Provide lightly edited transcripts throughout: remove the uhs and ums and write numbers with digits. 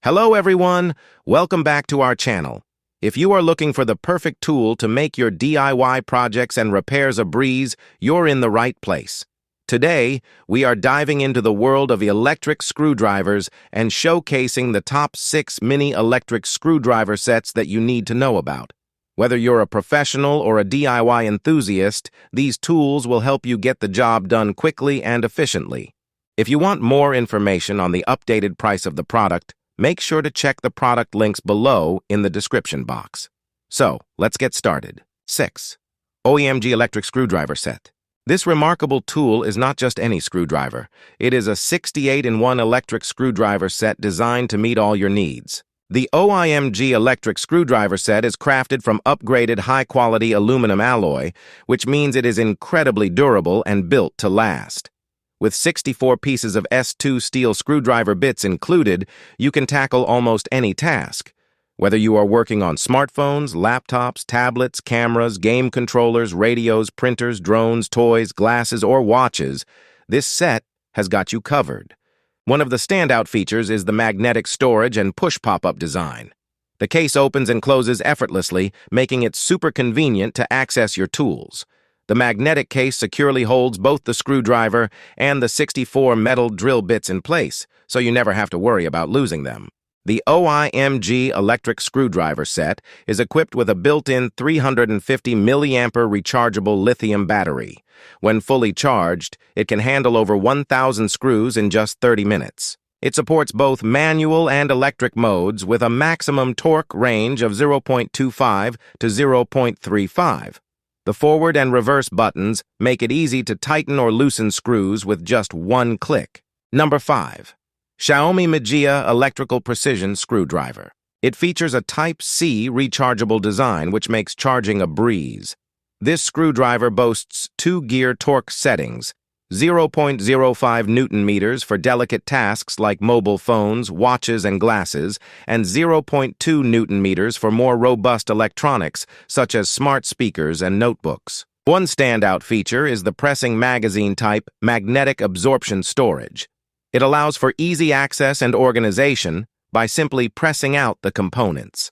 Hello everyone, welcome back to our channel. If you are looking for the perfect tool to make your DIY projects and repairs a breeze, you're in the right place. Today, we are diving into the world of electric screwdrivers and showcasing the top 6 mini electric screwdriver sets that you need to know about. Whether you're a professional or a DIY enthusiast, these tools will help you get the job done quickly and efficiently. If you want more information on the updated price of the product, make sure to check the product links below in the description box. So, let's get started. 6. OIMG Electric Screwdriver Set. This remarkable tool is not just any screwdriver. It is a 68-in-1 electric screwdriver set designed to meet all your needs. The OIMG electric screwdriver set is crafted from upgraded high-quality aluminum alloy, which means it is incredibly durable and built to last. With 64 pieces of S2 steel screwdriver bits included, you can tackle almost any task. Whether you are working on smartphones, laptops, tablets, cameras, game controllers, radios, printers, drones, toys, glasses, or watches, this set has got you covered. One of the standout features is the magnetic storage and push pop-up design. The case opens and closes effortlessly, making it super convenient to access your tools. The magnetic case securely holds both the screwdriver and the 64 metal drill bits in place, so you never have to worry about losing them. The OIMG electric screwdriver set is equipped with a built-in 350 mAh rechargeable lithium battery. When fully charged, it can handle over 1,000 screws in just 30 minutes. It supports both manual and electric modes with a maximum torque range of 0.25 to 0.35. The forward and reverse buttons make it easy to tighten or loosen screws with just one click. Number 5. Xiaomi Mijia Electrical Precision Screwdriver. It features a Type-C rechargeable design which makes charging a breeze. This screwdriver boasts 2-gear torque settings, 0.05 Newton-meters for delicate tasks like mobile phones, watches, and glasses, and 0.2 Newton-meters for more robust electronics, such as smart speakers and notebooks. One standout feature is the pressing magazine-type magnetic absorption storage. It allows for easy access and organization by simply pressing out the components.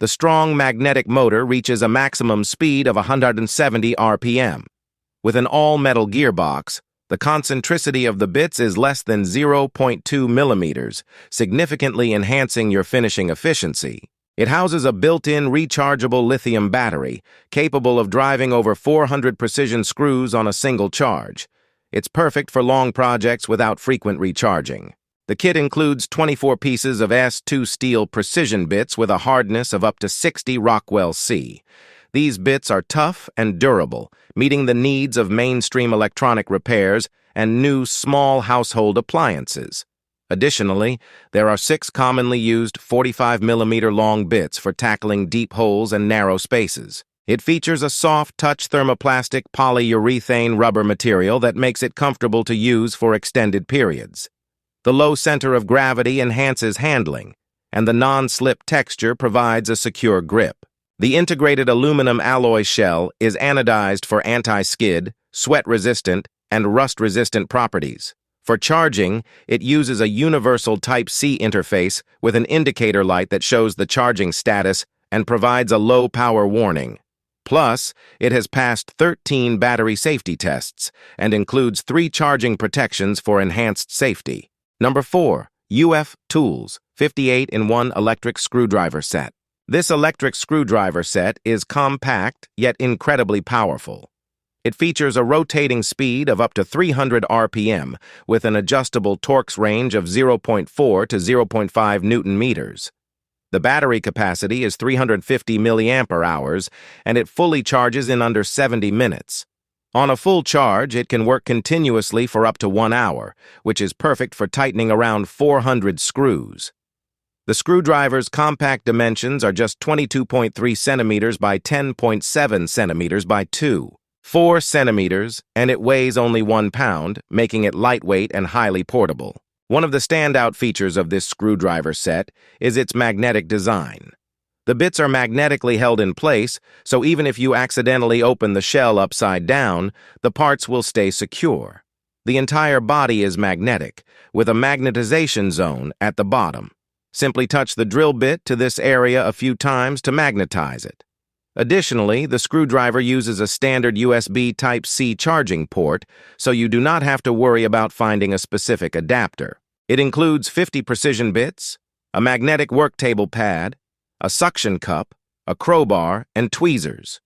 The strong magnetic motor reaches a maximum speed of 170 RPM. With an all-metal gearbox, the concentricity of the bits is less than 0.2 millimeters, significantly enhancing your finishing efficiency. It houses a built-in rechargeable lithium battery, capable of driving over 400 precision screws on a single charge. It's perfect for long projects without frequent recharging. The kit includes 24 pieces of S2 steel precision bits with a hardness of up to 60 Rockwell C. These bits are tough and durable, meeting the needs of mainstream electronic repairs and new small household appliances. Additionally, there are 6 commonly used 45mm long bits for tackling deep holes and narrow spaces. It features a soft-touch thermoplastic polyurethane rubber material that makes it comfortable to use for extended periods. The low center of gravity enhances handling, and the non-slip texture provides a secure grip. The integrated aluminum alloy shell is anodized for anti-skid, sweat-resistant, and rust-resistant properties. For charging, it uses a universal Type-C interface with an indicator light that shows the charging status and provides a low-power warning. Plus, it has passed 13 battery safety tests and includes 3 charging protections for enhanced safety. Number 4. UF Tools 58-in-1 Electric Screwdriver Set. This electric screwdriver set is compact yet incredibly powerful. It features a rotating speed of up to 300 RPM with an adjustable torque range of 0.4 to 0.5 Newton-meters. The battery capacity is 350 mAh, and it fully charges in under 70 minutes. On a full charge, it can work continuously for up to 1 hour, which is perfect for tightening around 400 screws. The screwdriver's compact dimensions are just 22.3 centimeters by 10.7 centimeters by 2.4 centimeters, and it weighs only 1 pound, making it lightweight and highly portable. One of the standout features of this screwdriver set is its magnetic design. The bits are magnetically held in place, so even if you accidentally open the shell upside down, the parts will stay secure. The entire body is magnetic, with a magnetization zone at the bottom. Simply touch the drill bit to this area a few times to magnetize it. Additionally, the screwdriver uses a standard USB Type-C charging port, so you do not have to worry about finding a specific adapter. It includes 50 precision bits, a magnetic work table pad, a suction cup, a crowbar, and tweezers.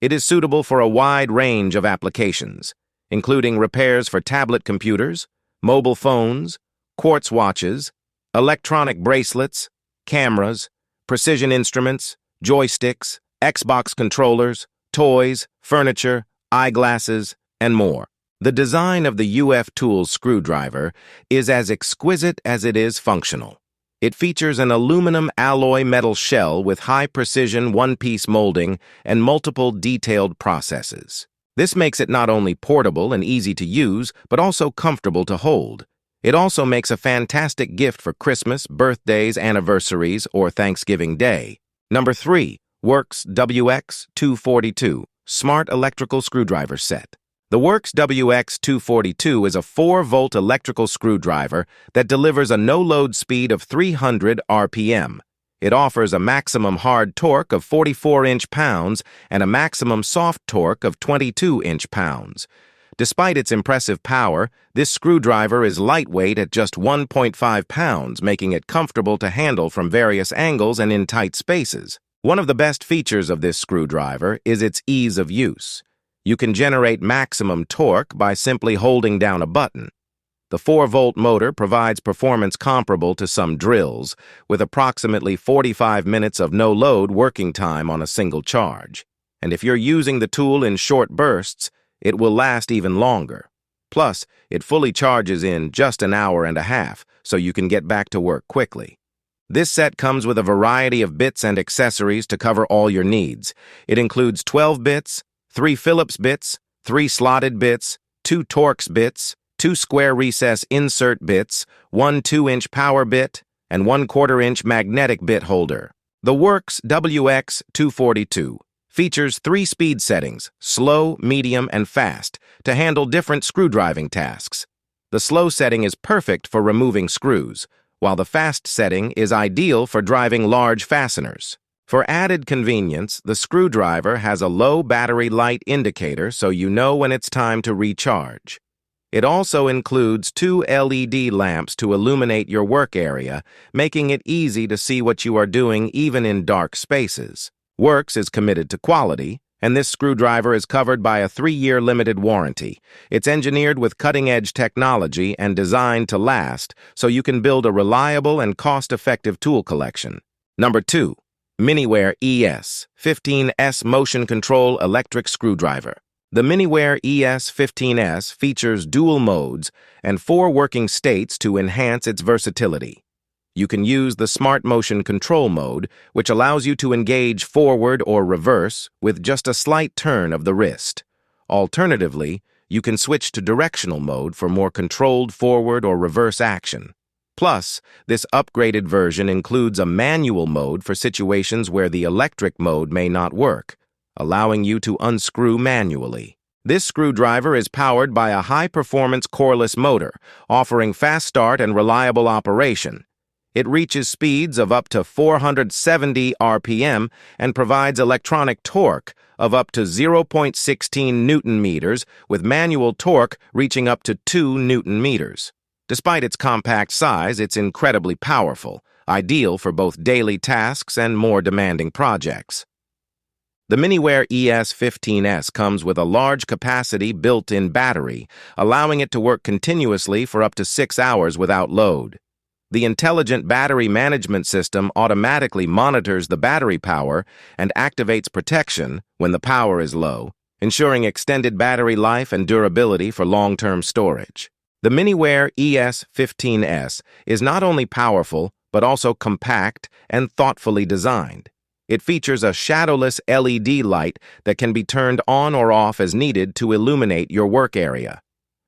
It is suitable for a wide range of applications, including repairs for tablet computers, mobile phones, quartz watches, electronic bracelets, cameras, precision instruments, joysticks, Xbox controllers, toys, furniture, eyeglasses, and more. The design of the UF Tools screwdriver is as exquisite as it is functional. It features an aluminum alloy metal shell with high-precision one-piece molding and multiple detailed processes. This makes it not only portable and easy to use, but also comfortable to hold. It also makes a fantastic gift for Christmas, birthdays, anniversaries, or Thanksgiving Day. Number 3. WORX WX242 Smart Electrical Screwdriver Set. The WORX WX242 is a 4-volt electrical screwdriver that delivers a no-load speed of 300 RPM. It offers a maximum hard torque of 44 inch-pounds and a maximum soft torque of 22 inch-pounds. Despite its impressive power, this screwdriver is lightweight at just 1.5 pounds, making it comfortable to handle from various angles and in tight spaces. One of the best features of this screwdriver is its ease of use. You can generate maximum torque by simply holding down a button. The 4-volt motor provides performance comparable to some drills, with approximately 45 minutes of no-load working time on a single charge. And if you're using the tool in short bursts, it will last even longer. Plus, it fully charges in just an hour and a half, so you can get back to work quickly. This set comes with a variety of bits and accessories to cover all your needs. It includes 12 bits, 3 Phillips bits, 3 slotted bits, 2 Torx bits, 2 square recess insert bits, 1 2-inch power bit, and 1/4-inch magnetic bit holder. The WORX WX242 features 3 speed settings, slow, medium, and fast, to handle different screw-driving tasks. The slow setting is perfect for removing screws, while the fast setting is ideal for driving large fasteners. For added convenience, the screwdriver has a low battery light indicator so you know when it's time to recharge. It also includes 2 LED lamps to illuminate your work area, making it easy to see what you are doing even in dark spaces. WORX is committed to quality, and this screwdriver is covered by a 3-year limited warranty. It's engineered with cutting-edge technology and designed to last, so you can build a reliable and cost-effective tool collection. Number 2. MINIWARE ES15S Motion Control Electric Screwdriver. The MINIWARE ES15S features dual modes and 4 working states to enhance its versatility. You can use the Smart Motion Control mode, which allows you to engage forward or reverse with just a slight turn of the wrist. Alternatively, you can switch to directional mode for more controlled forward or reverse action. Plus, this upgraded version includes a manual mode for situations where the electric mode may not work, allowing you to unscrew manually. This screwdriver is powered by a high-performance coreless motor, offering fast start and reliable operation. It reaches speeds of up to 470 RPM and provides electronic torque of up to 0.16 Newton meters, with manual torque reaching up to 2 Newton meters. Despite its compact size, it's incredibly powerful, ideal for both daily tasks and more demanding projects. The MINIWARE ES15S comes with a large capacity built-in battery, allowing it to work continuously for up to 6 hours without load. The intelligent battery management system automatically monitors the battery power and activates protection when the power is low, ensuring extended battery life and durability for long-term storage. The MINIWARE ES15S is not only powerful, but also compact and thoughtfully designed. It features a shadowless LED light that can be turned on or off as needed to illuminate your work area.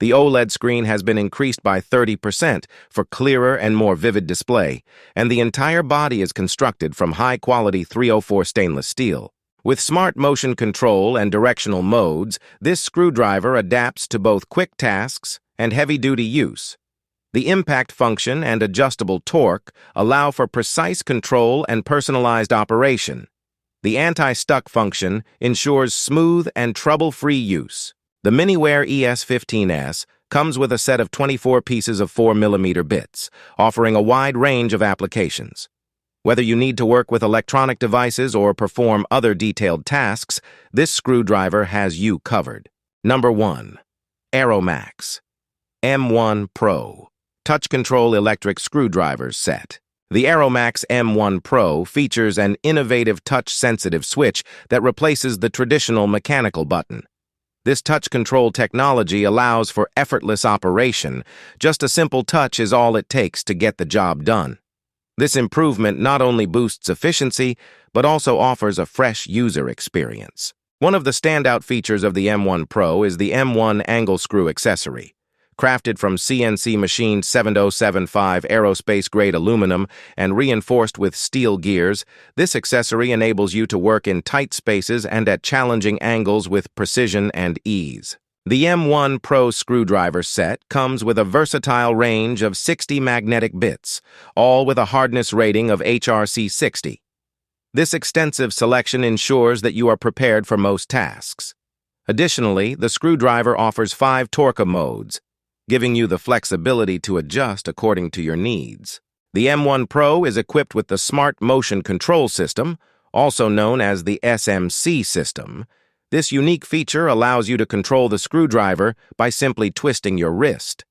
The OLED screen has been increased by 30% for clearer and more vivid display, and the entire body is constructed from high-quality 304 stainless steel. With smart motion control and directional modes, this screwdriver adapts to both quick tasks and heavy-duty use. The impact function and adjustable torque allow for precise control and personalized operation. The anti-stuck function ensures smooth and trouble-free use. The MINIWARE ES15S comes with a set of 24 pieces of 4mm bits, offering a wide range of applications. Whether you need to work with electronic devices or perform other detailed tasks, this screwdriver has you covered. Number 1. ARROWMAX M1 Pro Touch Control Electric Screwdrivers Set. The ARROWMAX M1 Pro features an innovative touch-sensitive switch that replaces the traditional mechanical button. This touch control technology allows for effortless operation. Just a simple touch is all it takes to get the job done. This improvement not only boosts efficiency, but also offers a fresh user experience. One of the standout features of the M1 Pro is the M1 angle screw accessory. Crafted from CNC machined 7075 aerospace-grade aluminum and reinforced with steel gears, this accessory enables you to work in tight spaces and at challenging angles with precision and ease. The M1 Pro screwdriver set comes with a versatile range of 60 magnetic bits, all with a hardness rating of HRC 60. This extensive selection ensures that you are prepared for most tasks. Additionally, the screwdriver offers 5 torque modes, giving you the flexibility to adjust according to your needs. The M1 Pro is equipped with the Smart Motion Control System, also known as the SMC system. This unique feature allows you to control the screwdriver by simply twisting your wrist.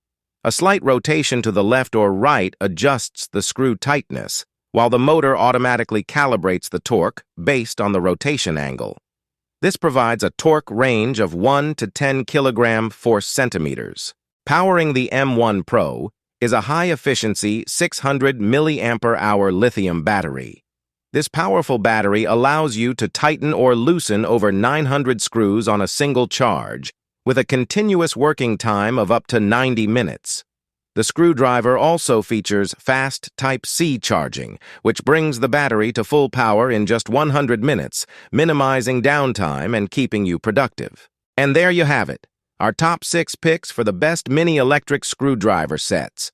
A slight rotation to the left or right adjusts the screw tightness, while the motor automatically calibrates the torque based on the rotation angle. This provides a torque range of 1 to 10 kilogram force centimeters. Powering the M1 Pro is a high-efficiency 600 mAh lithium battery. This powerful battery allows you to tighten or loosen over 900 screws on a single charge, with a continuous working time of up to 90 minutes. The screwdriver also features fast Type-C charging, which brings the battery to full power in just 100 minutes, minimizing downtime and keeping you productive. And there you have it, our top 6 picks for the best mini electric screwdriver sets.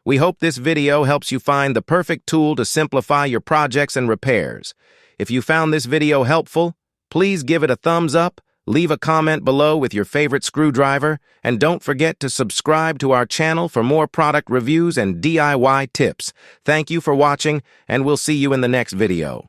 We hope this video helps you find the perfect tool to simplify your projects and repairs. If you found this video helpful, please give it a thumbs up, leave a comment below with your favorite screwdriver, and don't forget to subscribe to our channel for more product reviews and DIY tips. Thank you for watching, and we'll see you in the next video.